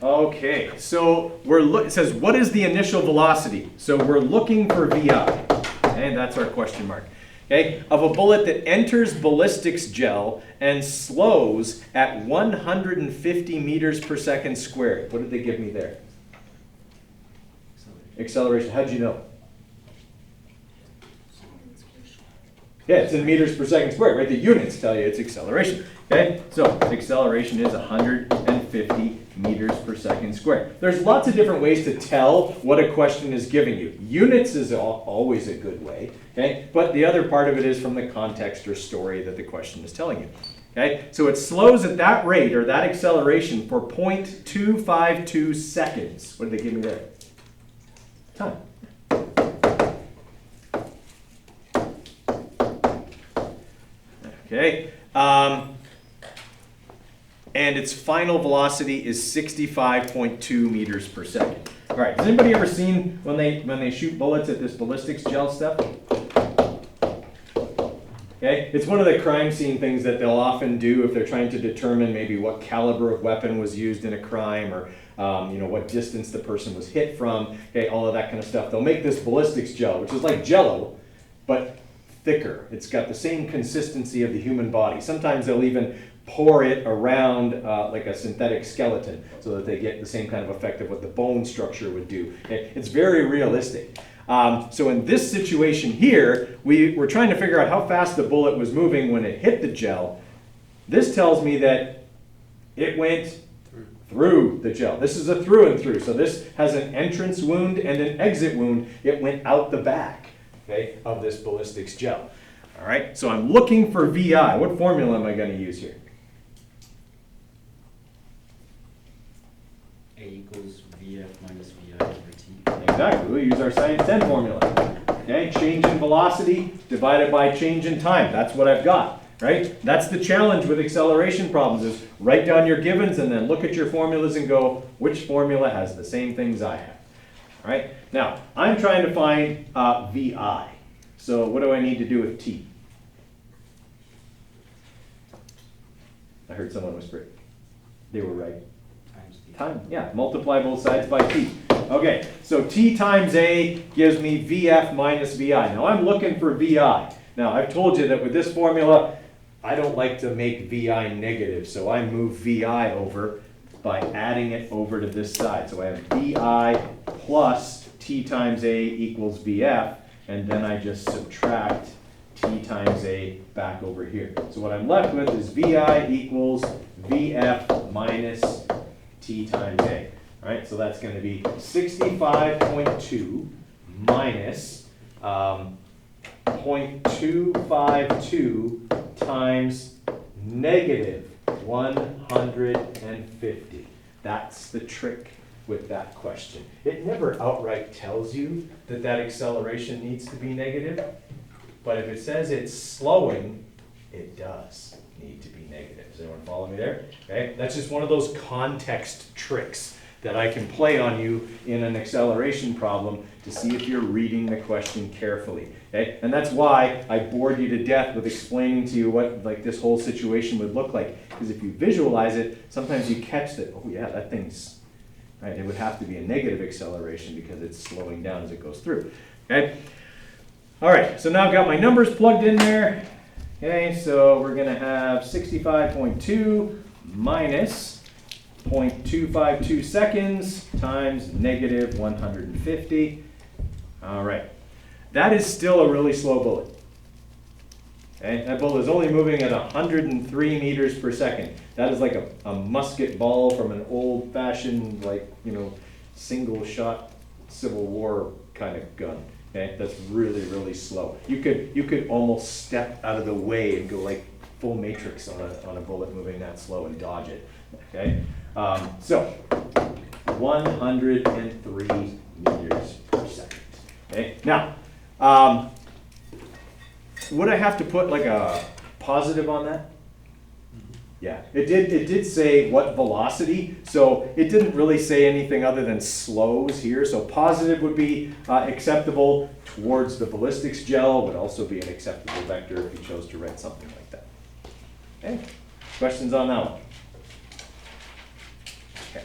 Okay, so it says, what is the initial velocity? So we're looking for VI, and that's our question mark. Okay, of a bullet that enters ballistics gel and slows at 150 meters per second squared. What did they give me there? Acceleration. How'd you know? Yeah, it's in meters per second squared, right? The units tell you it's acceleration. Okay, so acceleration is 150 meters per second squared. There's lots of different ways to tell what a question is giving you. Units is always a good way, okay? But the other part of it is from the context or story that the question is telling you. Okay, so it slows at that rate or that acceleration for 0.252 seconds. What did they give me there? Time. Okay, and its final velocity is 65.2 meters per second. All right, has anybody ever seen when they shoot bullets at this ballistics gel stuff? Okay, it's one of the crime scene things that they'll often do if they're trying to determine maybe what caliber of weapon was used in a crime or what distance the person was hit from. Okay, all of that kind of stuff. They'll make this ballistics gel, which is like Jell-O, but thicker. It's got the same consistency of the human body. Sometimes they'll even pour it around like a synthetic skeleton so that they get the same kind of effect of what the bone structure would do. Okay? It's very realistic. So in this situation here, we're trying to figure out how fast the bullet was moving when it hit the gel. This tells me that it went through the gel. This is a through and through. So this has an entrance wound and an exit wound. It went out the back, okay, of this ballistics gel. All right, so I'm looking for VI. What formula am I going to use here? A equals VF minus VI over T. Exactly, we'll use our science 10 formula. Okay, change in velocity divided by change in time. That's what I've got, right? That's the challenge with acceleration problems is write down your givens and then look at your formulas and go, which formula has the same things I have? All right, now I'm trying to find VI. So what do I need to do with T? I heard someone whisper it. They were right. Times T. Time, yeah, multiply both sides by T. Okay, so T times A gives me VF minus VI. Now I'm looking for VI. Now I've told you that with this formula, I don't like to make VI negative, so I move VI over by adding it over to this side. So I have VI plus T times A equals VF, and then I just subtract T times A back over here. So what I'm left with is VI equals VF minus T times A. All right, so that's going to be 65.2 minus 0.252 times negative 150. That's the trick with that question. It never outright tells you that that acceleration needs to be negative, but if it says it's slowing, it does need to be negative. Does anyone follow me there? Okay, that's just one of those context tricks that I can play on you in an acceleration problem to see if you're reading the question carefully. Okay? And that's why I bored you to death with explaining to you what like this whole situation would look like. Because if you visualize it, sometimes you catch that, oh yeah, that thing's, right, it would have to be a negative acceleration because it's slowing down as it goes through. Okay? All right, so now I've got my numbers plugged in there. Okay, so we're gonna have 65.2 minus 0.252 seconds times negative 150. All right, that is still a really slow bullet. Okay, that bullet is only moving at 103 meters per second. That is like a musket ball from an old-fashioned, like, single shot Civil War kind of gun. Okay, that's really, really slow. You could almost step out of the way and go like full matrix on a bullet moving that slow and dodge it. Okay, so 103 meters per second. Okay, now would I have to put like a positive on that? Yeah, it did say what velocity, so it didn't really say anything other than slows here. So positive would be acceptable towards the ballistics gel, would also be an acceptable vector if you chose to write something like that. Okay, questions on that one? Okay.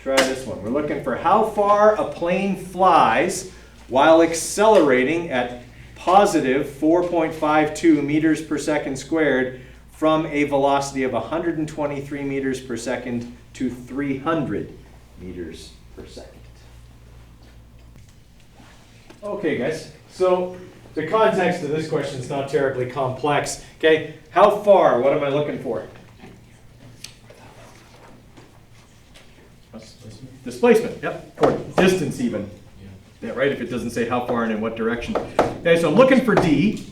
try this one. We're looking for how far a plane flies while accelerating at positive 4.52 meters per second squared from a velocity of 123 meters per second to 300 meters per second. Okay, guys, so the context of this question is not terribly complex. Okay, how far? What am I looking for? Displacement, yep, or distance even. Yeah, right, if it doesn't say how far and in what direction. Okay, so I'm looking for D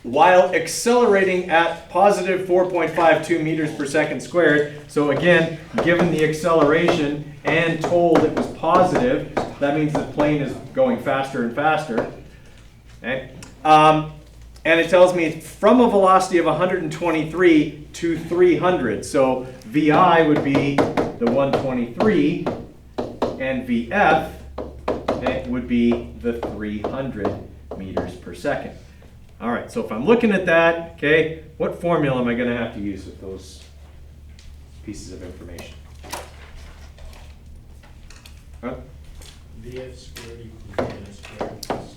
while accelerating at positive 4.52 meters per second squared. So again, given the acceleration and told it was positive, that means the plane is going faster and faster. Okay, and it tells me from a velocity of 123 to 300. So VI would be the 123, and VF would be the 300 meters per second. All right, so if I'm looking at that, okay, what formula am I going to have to use with those pieces of information? Huh? VF squared equals VF squared plus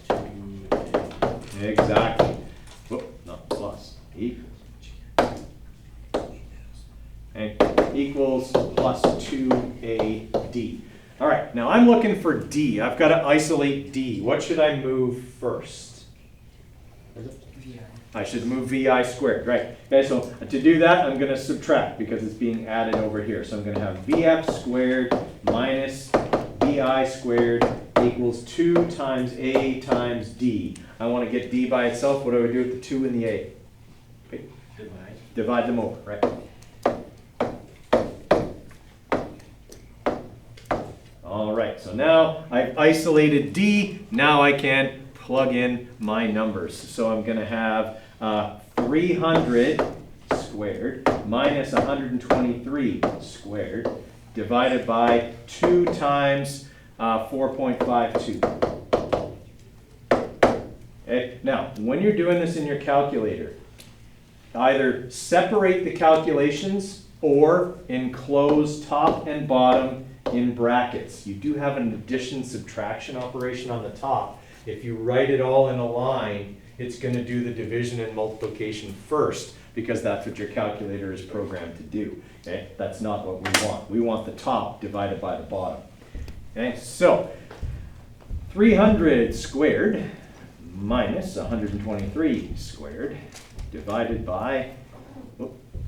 2. Exactly. Whoop, not plus. Equals. Okay, equals plus 2AD. All right, now I'm looking for D. I've got to isolate D. What should I move first? I should move VI squared, right. Okay, so to do that, I'm going to subtract because it's being added over here. So I'm going to have VF squared minus VI squared equals 2 times A times D. I want to get D by itself. What do I do with the 2 and the A? Okay. Divide them over, right? All right, so now I've isolated D. Now I can plug in my numbers. So I'm going to have 300 squared minus 123 squared divided by 2 times 4.52. Okay, now when you're doing this in your calculator, either separate the calculations or enclose top and bottom in brackets. You do have an addition-subtraction operation on the top. If you write it all in a line, it's going to do the division and multiplication first because that's what your calculator is programmed to do. Okay? That's not what we want. We want the top divided by the bottom. Okay? So 300 squared minus 123 squared divided by,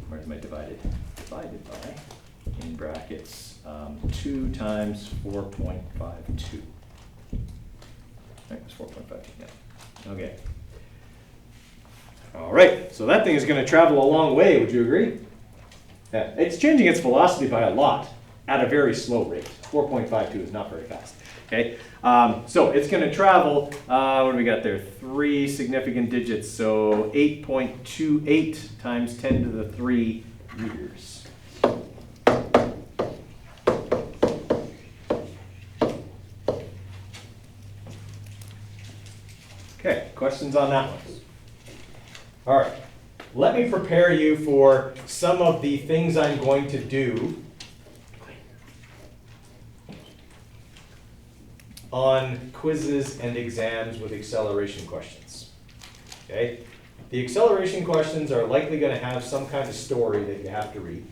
where's my divided? Divided by, in brackets, 2 times 4.52. Right, it's 4.52, yeah. Okay. All right, so that thing is going to travel a long way, would you agree? Yeah, it's changing its velocity by a lot at a very slow rate. 4.52 is not very fast. Okay, so it's going to travel, what do we got there? 3 significant digits, so 8.28 times 10 to the 3 meters. Okay, questions on that one? All right, let me prepare you for some of the things I'm going to do on quizzes and exams with acceleration questions. Okay, the acceleration questions are likely going to have some kind of story that you have to read.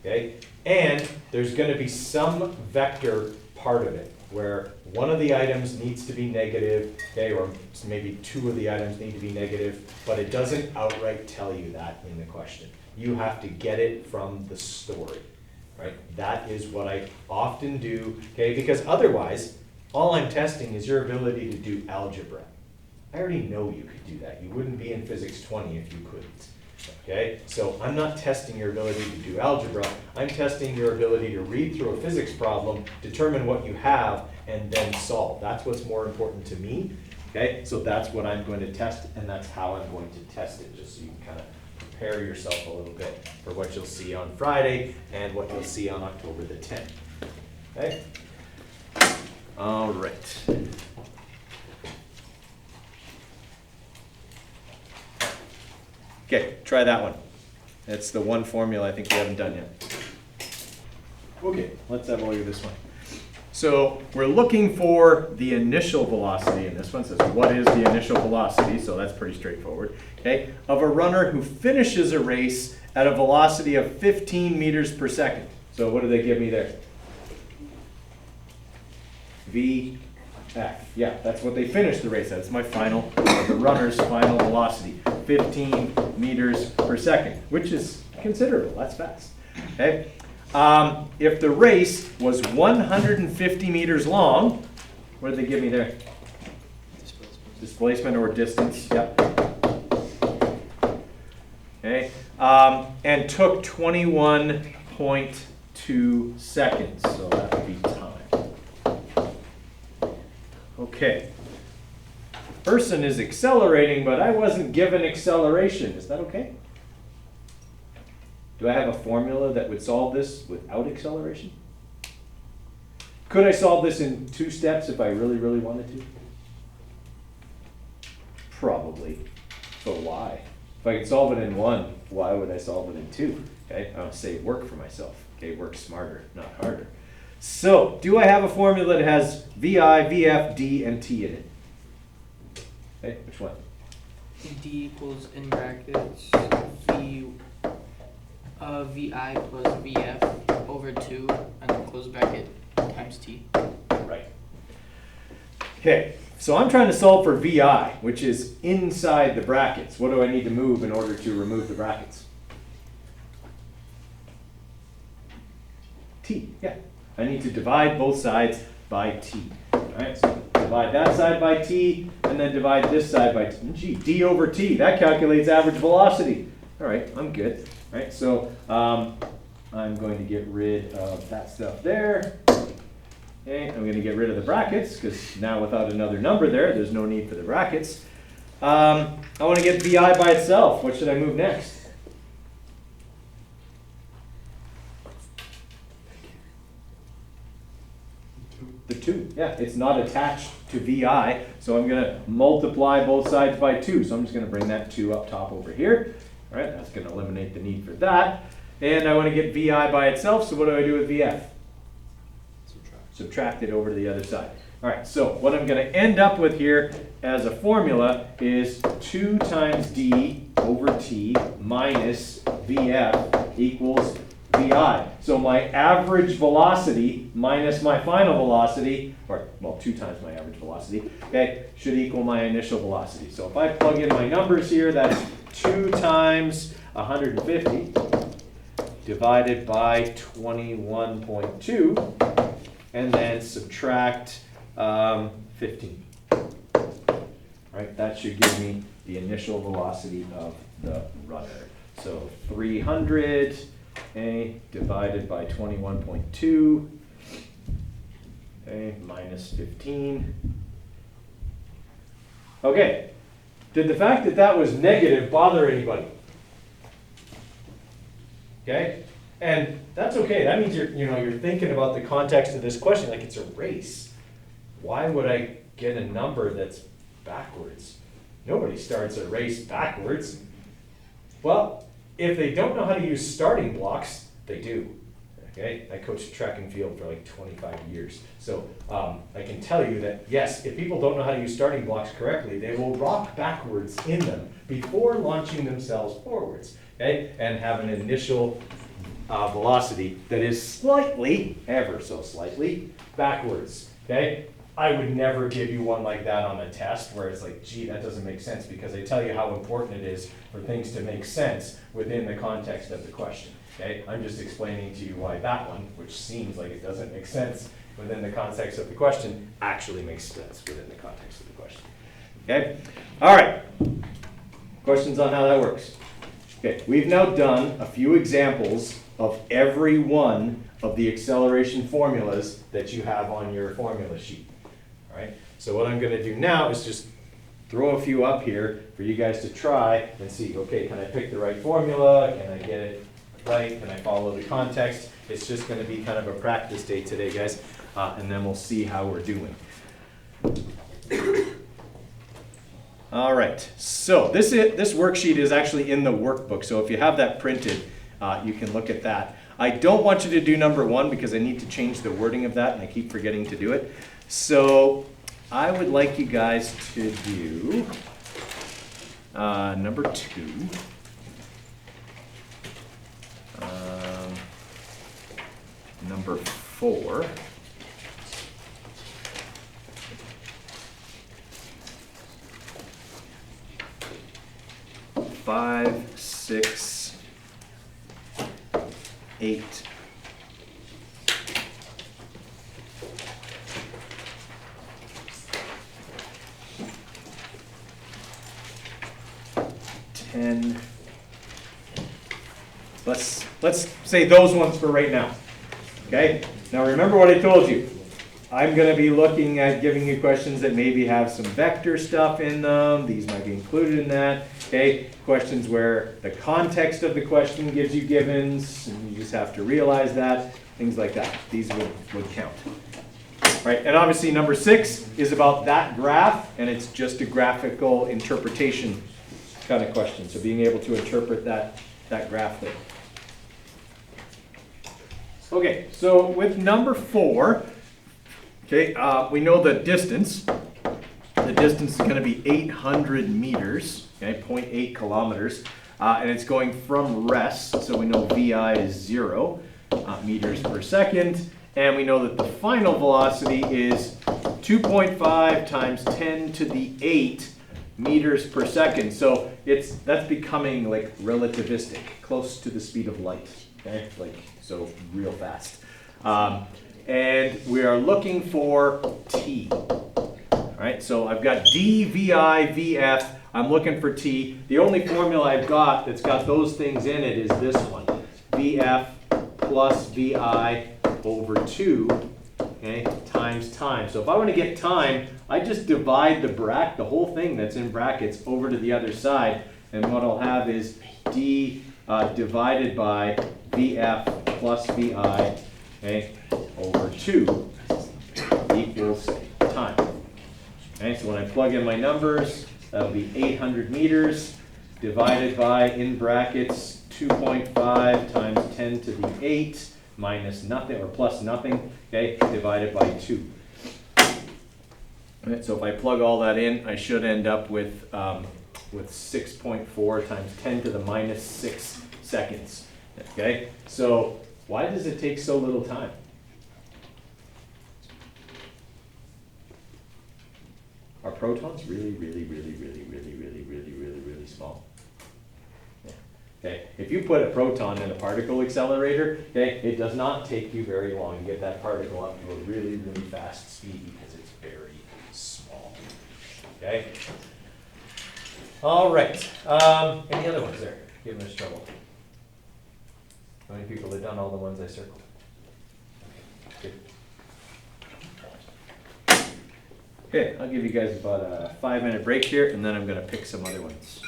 Okay, and there's going to be some vector part of it where one of the items needs to be negative, okay, or maybe 2 of the items need to be negative, but it doesn't outright tell you that in the question. You have to get it from the story, right? That is what I often do, okay, because otherwise, all I'm testing is your ability to do algebra. I already know you could do that. You wouldn't be in physics 20 if you couldn't. Okay, so I'm not testing your ability to do algebra. I'm testing your ability to read through a physics problem, determine what you have, and then solve. That's what's more important to me. Okay, so that's what I'm going to test, and that's how I'm going to test it, just so you can kind of prepare yourself a little bit for what you'll see on Friday and what you'll see on October the 10th. Okay? All right. Okay, try that one. It's the one formula I think we haven't done yet. Okay, let's have a look at this one. So we're looking for the initial velocity in this one. Says what is the initial velocity? So that's pretty straightforward. Okay, of a runner who finishes a race at a velocity of 15 meters per second. So what do they give me there? VF. Yeah, that's what they finished the race at. It's my final, the runner's final velocity, 15 meters per second, which is considerable. That's fast. Okay. If the race was 150 meters long, what did they give me there? Displacement or distance. Yep. Okay. And took 21.2 seconds. So that would be time. Okay. Person is accelerating, but I wasn't given acceleration. Is that okay? Do I have a formula that would solve this without acceleration? Could I solve this in 2 steps if I really, really wanted to? Probably. But why? If I could solve it in 1, why would I solve it in 2? Okay, I'll save work for myself. Okay, work smarter, not harder. So, do I have a formula that has VI, VF, D, and T in it? Okay, which one? D equals in brackets VI plus VF over 2 and then close bracket times T. Right. Okay, so I'm trying to solve for VI, which is inside the brackets. What do I need to move in order to remove the brackets? T, yeah. I need to divide both sides by T. All right, so divide that side by T, and then divide this side by T. Gee, D over T, that calculates average velocity. All right, I'm good. All right, so I'm going to get rid of that stuff there. Okay, I'm going to get rid of the brackets, because now without another number there, there's no need for the brackets. I want to get VI by itself. What should I move next? The 2, yeah, it's not attached to VI, so I'm going to multiply both sides by 2. So I'm just going to bring that 2 up top over here. All right, that's going to eliminate the need for that. And I want to get VI by itself, so what do I do with VF? Subtract it over to the other side. All right, so what I'm going to end up with here as a formula is 2 times D over T minus VF equals VI. So my average velocity minus my final velocity, or well, 2 times my average velocity, okay, should equal my initial velocity. So if I plug in my numbers here, that's 2 times 150 divided by 21.2, and then subtract 15. Right, that should give me the initial velocity of the runner. So 300 divided by 21.2 minus 15. Okay, did the fact that that was negative bother anybody? Okay, and that's okay. That means you're thinking about the context of this question like it's a race. Why would I get a number that's backwards? Nobody starts a race backwards. Well, if they don't know how to use starting blocks, they do. Okay, I coached track and field for like 25 years. So I can tell you that, yes, if people don't know how to use starting blocks correctly, they will rock backwards in them before launching themselves forwards, okay, and have an initial velocity that is slightly, ever so slightly, backwards, okay? I would never give you one like that on a test where it's like, gee, that doesn't make sense, because I tell you how important it is for things to make sense within the context of the question. Okay, I'm just explaining to you why that one, which seems like it doesn't make sense within the context of the question, actually makes sense within the context of the question. Okay, all right. Questions on how that works? Okay, we've now done a few examples of every one of the acceleration formulas that you have on your formula sheet. All right, so what I'm going to do now is just throw a few up here for you guys to try and see, okay, can I pick the right formula? Can I get it right? Can I follow the context? It's just going to be kind of a practice day today, guys, and then we'll see how we're doing. All right, so this worksheet is actually in the workbook, so if you have that printed, you can look at that. I don't want you to do number 1 because I need to change the wording of that and I keep forgetting to do it. So I would like you guys to do number 2. Number 4. Five, 6, 8. Let's say those ones for right now. Okay? Now remember what I told you. I'm going to be looking at giving you questions that maybe have some vector stuff in them. These might be included in that. Okay? Questions where the context of the question gives you givens, and you just have to realize that. Things like that. These would count. Right? And obviously number 6 is about that graph, and it's just a graphical interpretation kind of question. So being able to interpret that graph there. Okay, so with number 4, okay, we know the distance. The distance is going to be 800 meters, okay, 0.8 kilometers, and it's going from rest, so we know VI is 0 meters per second, and we know that the final velocity is 2.5 times 10 to the 8 meters per second. So that's becoming like relativistic, close to the speed of light, okay, like so real fast. And we are looking for t. All right, so I've got d, vi, vf. I'm looking for t. The only formula I've got that's got those things in it is this one. vf plus vi over 2, okay, times time. So if I want to get time, I just divide the whole thing that's in brackets over to the other side. And what I'll have is d divided by vf plus vi, okay, over 2 equals time. Okay, so when I plug in my numbers, that'll be 800 meters divided by, in brackets, 2.5 times 10 to the 8 minus nothing, or plus nothing, okay, divided by 2. All right, so if I plug all that in, I should end up with 6.4 times 10 to the minus 6 seconds. Okay, so why does it take so little time? Are protons really, really, really, really, really, really, really, really, really small? Yeah. Okay, if you put a proton in a particle accelerator, okay, it does not take you very long to get that particle up to a really, really fast speed because it's very small. Okay. All right. Any other ones there? Giving us trouble. How many people have done all the ones I circled? Okay. Okay, I'll give you guys about a 5-minute break here, and then I'm going to pick some other ones.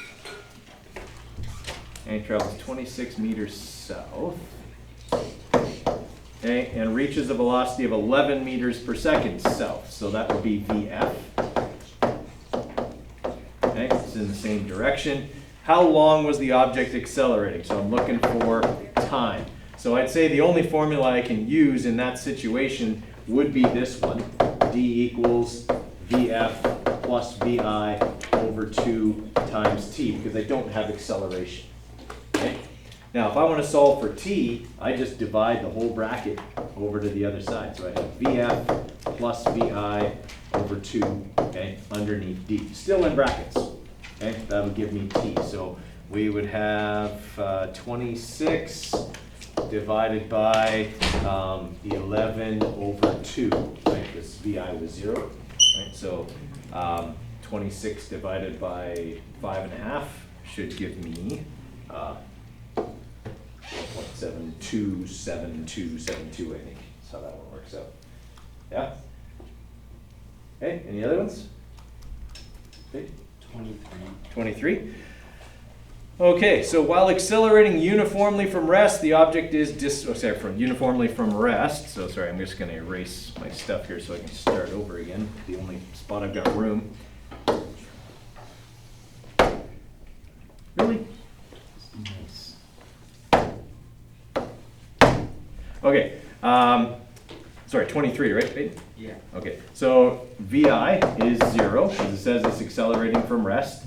And he travels 26 meters south. Okay, and reaches a velocity of 11 meters per second south. So that would be VF. Okay, it's in the same direction. How long was the object accelerating? So I'm looking for time. So I'd say the only formula I can use in that situation would be this one. D equals VF plus VI over 2 times t, because I don't have acceleration. Okay? Now if I want to solve for t, I just divide the whole bracket over to the other side. So I have VF plus VI over 2, okay, underneath d. Still in brackets. Okay, that would give me t. So we would have 26 divided by 11 over 2, right? Because VI was 0, right? So 26 divided by 5.5 should give me 4.727272, I think. That's how that one works out. Yeah? Okay, any other ones? Okay. 23. Okay, so while accelerating uniformly from rest, the object is uniformly from rest. So sorry, I'm just going to erase my stuff here so I can start over again. The only spot I've got room. Really? Nice. Okay, sorry, 23, right, Peyton? Yeah. Okay, so VI is 0, because it says it's accelerating from rest.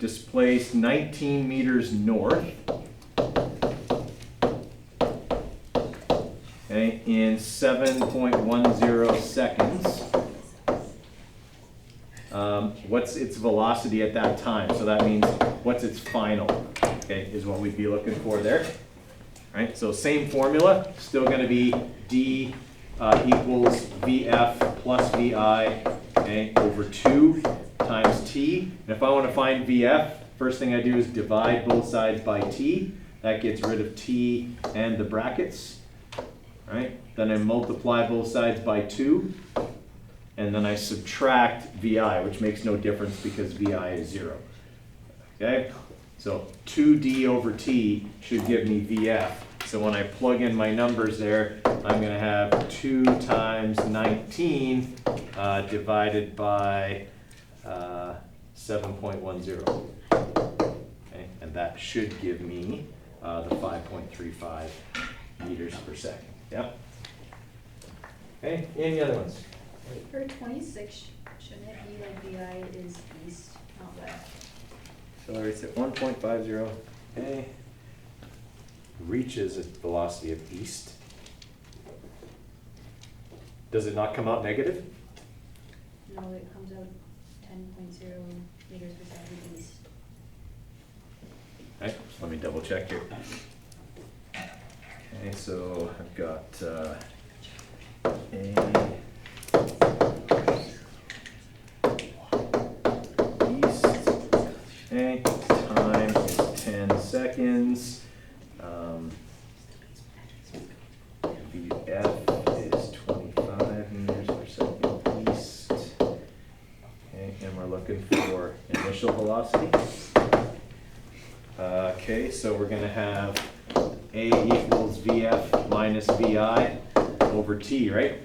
Displaced 19 meters north. Okay, in 7.10 seconds. What's its velocity at that time? So that means what's its final, okay, is what we'd be looking for there. Right, so same formula, still gonna be D equals VF plus VI, okay, over 2 times T. And if I want to find VF, first thing I do is divide both sides by T. That gets rid of T and the brackets, right? Then I multiply both sides by 2, and then I subtract VI, which makes no difference because VI is 0, okay? So 2D over T should give me VF. So when I plug in my numbers there, I'm going to have 2 times 19 divided by 7.10. Okay, and that should give me the 5.35 meters per second. Yep. Okay, any other ones? For 26, shouldn't it be like VI is east, not west? Accelerates at 1.50. Okay. Reaches a velocity of east. Does it not come out negative? No, it comes out 10.0 meters per second east. Right, let me double check here. Okay, so I've got east. Okay, time is 10 seconds. VF is 25 meters per second east. Okay, and we're looking for initial velocity. Okay, so we're gonna have A equals VF minus VI over T, right?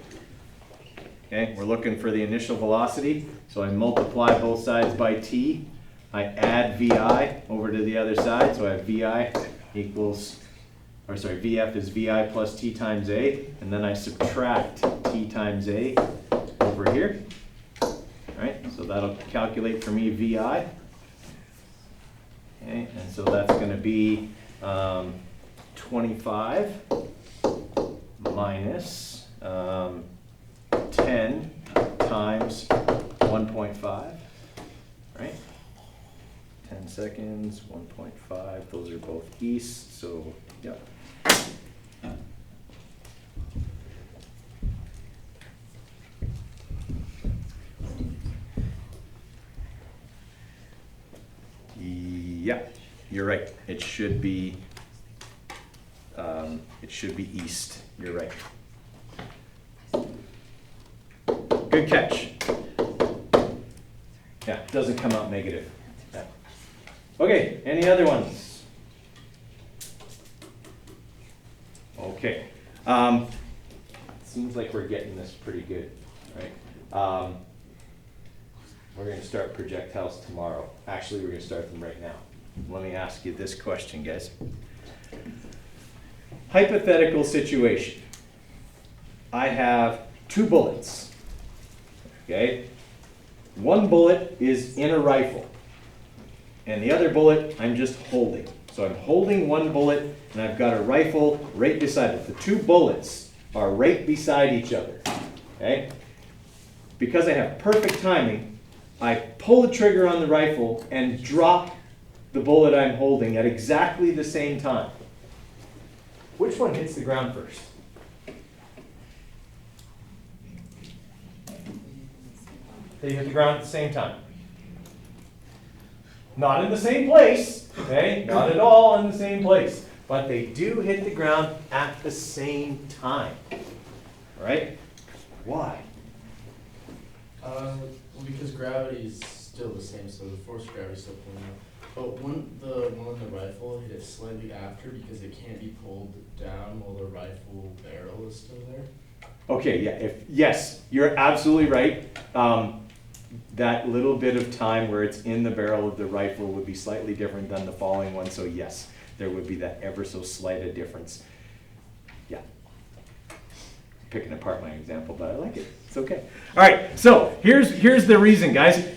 Okay, we're looking for the initial velocity, so I multiply both sides by T. I add VI over to the other side, so I have VI equals, or sorry, VF is VI plus T times A, and then I subtract T times A over here. All right, so that'll calculate for me VI. Okay, and so that's going to be 25 minus 10 times 1.5, right? 10 seconds, 1.5, those are both east, so, yep. Yeah, you're right. It should be east. You're right. Good catch. Yeah, it doesn't come out negative. Yeah. Okay, any other ones? Okay. Seems like we're getting this pretty good, right? We're going to start projectiles tomorrow. Actually, we're going to start them right now. Let me ask you this question, guys. Hypothetical situation. I have 2 bullets. Okay? One bullet is in a rifle, and the other bullet I'm just holding. So I'm holding one bullet, and I've got a rifle right beside it. The 2 bullets are right beside each other. Okay? Because I have perfect timing, I pull the trigger on the rifle and drop the bullet I'm holding at exactly the same time. Which one hits the ground first? They hit the ground at the same time. Not in the same place, okay? Not at all in the same place. But they do hit the ground at the same time. Right? Why? Well, because gravity is still the same, so the force of gravity is still pulling up. But the one on the rifle hit it slightly after because it can't be pulled down while the rifle barrel is still there. Okay, yeah, yes, you're absolutely right. That little bit of time where it's in the barrel of the rifle would be slightly different than the falling one, so yes, there would be that ever so slight a difference. Yeah. Picking apart my example, but I like it. It's okay. All right, so here's the reason, guys.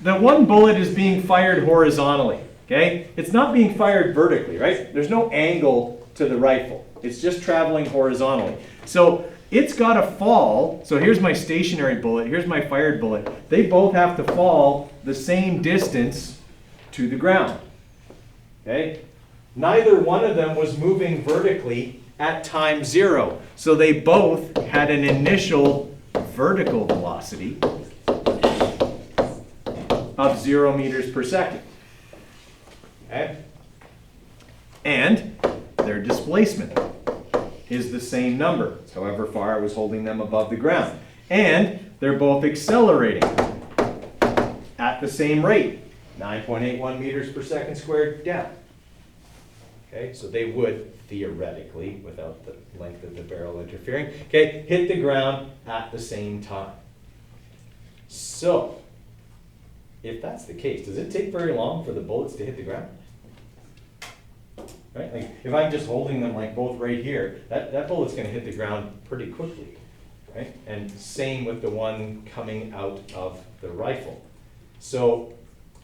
The one bullet is being fired horizontally, okay? It's not being fired vertically, right? There's no angle to the rifle. It's just traveling horizontally. So it's got to fall. So here's my stationary bullet. Here's my fired bullet. They both have to fall the same distance to the ground, okay? Neither one of them was moving vertically at time 0. So they both had an initial vertical velocity of 0 meters per second. Okay? And their displacement is the same number, however far I was holding them above the ground. And they're both accelerating at the same rate, 9.81 meters per second squared down. Okay, so they would theoretically, without the length of the barrel interfering, okay, hit the ground at the same time. So, if that's the case, does it take very long for the bullets to hit the ground? Right? Like, if I'm just holding them like both right here, that bullet's going to hit the ground pretty quickly. Right? And same with the one coming out of the rifle. So,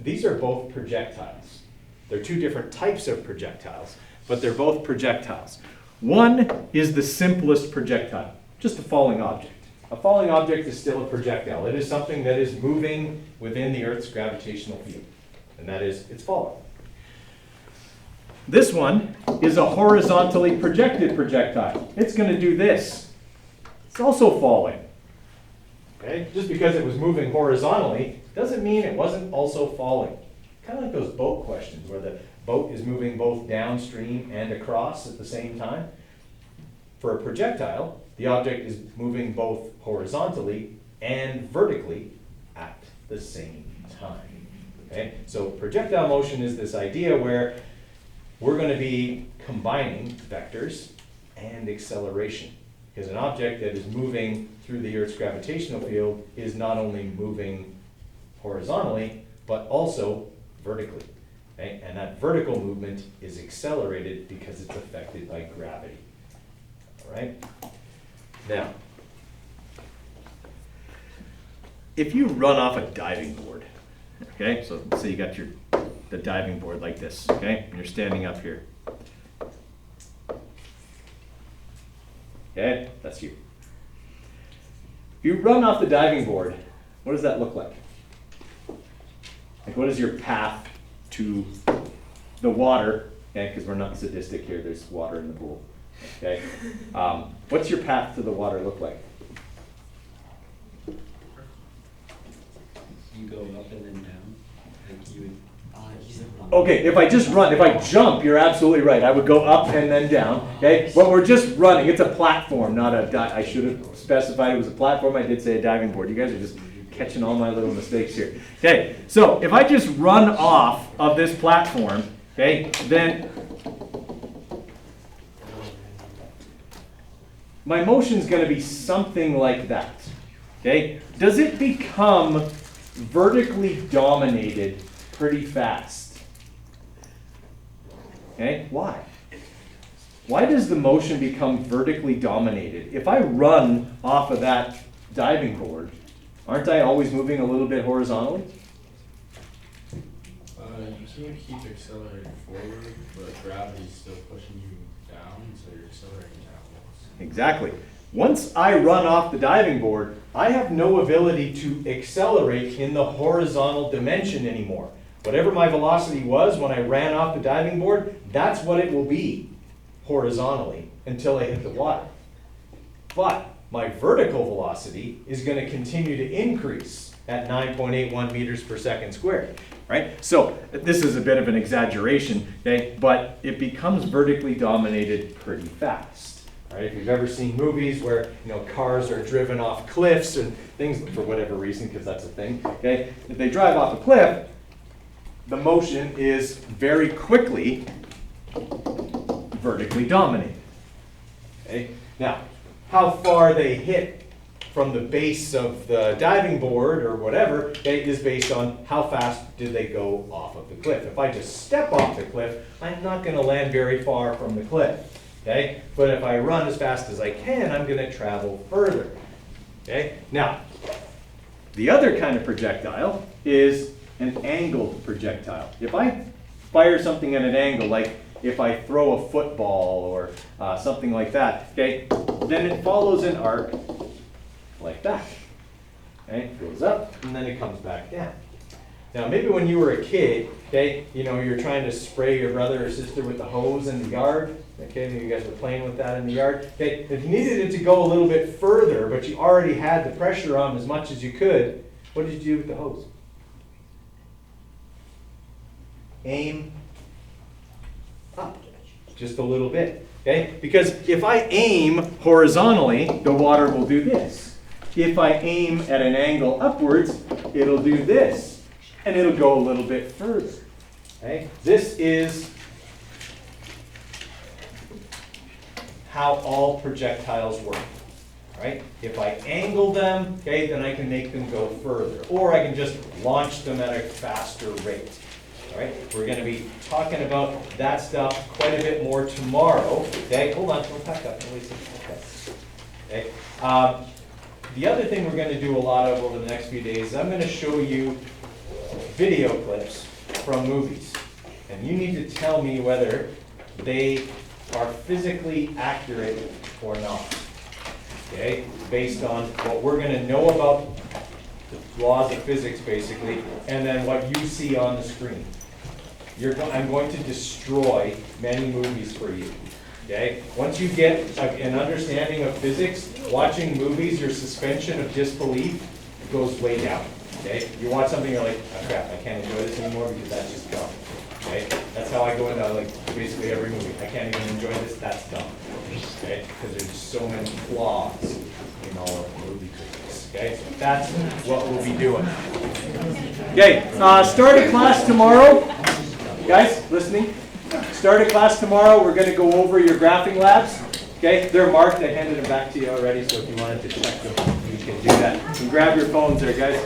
these are both projectiles. They're two different types of projectiles, but they're both projectiles. One is the simplest projectile, just a falling object. A falling object is still a projectile. It is something that is moving within the Earth's gravitational field, and that is, it's falling. This one is a horizontally projected projectile. It's going to do this. It's also falling. Okay? Just because it was moving horizontally doesn't mean it wasn't also falling. Kind of like those boat questions where the boat is moving both downstream and across at the same time. For a projectile, the object is moving both horizontally and vertically at the same time. Okay? So projectile motion is this idea where we're going to be combining vectors and acceleration. Because an object that is moving through the Earth's gravitational field is not only moving horizontally, but also vertically. Okay? And that vertical movement is accelerated because it's affected by gravity. All right? Now, if you run off a diving board, okay, so let's say you got the diving board like this, okay, and you're standing up here. Okay, that's you. If you run off the diving board, what does that look like? Like, what is your path to the water? Okay, because we're not sadistic here, there's water in the pool. Okay, what's your path to the water look like? You go up and then down, like you would. Okay, if I just run, if I jump, you're absolutely right. I would go up and then down. Okay, but we're just running. It's a platform, not a I should have specified it was a platform. I did say a diving board. You guys are just catching all my little mistakes here. Okay, so if I just run off of this platform, okay, then my motion's going to be something like that. Okay, does it become vertically dominated pretty fast? Okay, why? Why does the motion become vertically dominated? If I run off of that diving board, aren't I always moving a little bit horizontally? You can't keep accelerating forward, but gravity's still pushing you down, so you're accelerating downwards. Exactly. Once I run off the diving board, I have no ability to accelerate in the horizontal dimension anymore. Whatever my velocity was when I ran off the diving board, that's what it will be horizontally until I hit the water. But my vertical velocity is going to continue to increase at 9.81 meters per second squared, right? So this is a bit of an exaggeration, okay? But it becomes vertically dominated pretty fast. Right? If you've ever seen movies where cars are driven off cliffs and things for whatever reason, because that's a thing, okay? If they drive off a cliff, the motion is very quickly vertically dominated. Okay? Now, how far they hit from the base of the diving board or whatever, okay, is based on how fast did they go off of the cliff. If I just step off the cliff, I'm not going to land very far from the cliff. okay? But if I run as fast as I can, I'm gonna travel further, okay? Now, the other kind of projectile is an angled projectile. If I fire something at an angle, like if I throw a football or something like that, okay, then it follows an arc like that. Okay, it goes up and then it comes back down. Now, maybe when you were a kid, okay, you know, you're trying to spray your brother or sister with the hose in the yard, okay, maybe you guys were playing with that in the yard, okay, if you needed it to go a little bit further, but you already had the pressure on as much as you could, what did you do with the hose? Aim up just a little bit, okay? Because if I aim horizontally, the water will do this. If I aim at an angle upwards, it'll do this, and it'll go a little bit further, okay? This is how all projectiles work, right? If I angle them, okay, then I can make them go further, or I can just launch them at a faster rate. All right, we're going to be talking about that stuff quite a bit more tomorrow. Okay, hold on, don't pack up. Okay. The other thing we're going to do a lot of over the next few days is I'm going to show you video clips from movies. And you need to tell me whether they are physically accurate or not. Okay, based on what we're going to know about the laws of physics, basically, and then what you see on the screen. I'm going to destroy many movies for you, okay? Once you get an understanding of physics, watching movies, your suspension of disbelief goes way down, okay? You watch something, you're like, oh crap, I can't enjoy this anymore because that's just dumb, okay? That's how I go into like basically every movie. I can't even enjoy this, that's dumb, okay? Because there's so many flaws in all of movie physics, okay? That's what we'll be doing. Okay, start of class tomorrow. Guys, listening? Start of class tomorrow, we're going to go over your graphing labs. Okay, they're marked. I handed them back to you already, so if you wanted to check them, you can do that. And grab your phones there, guys.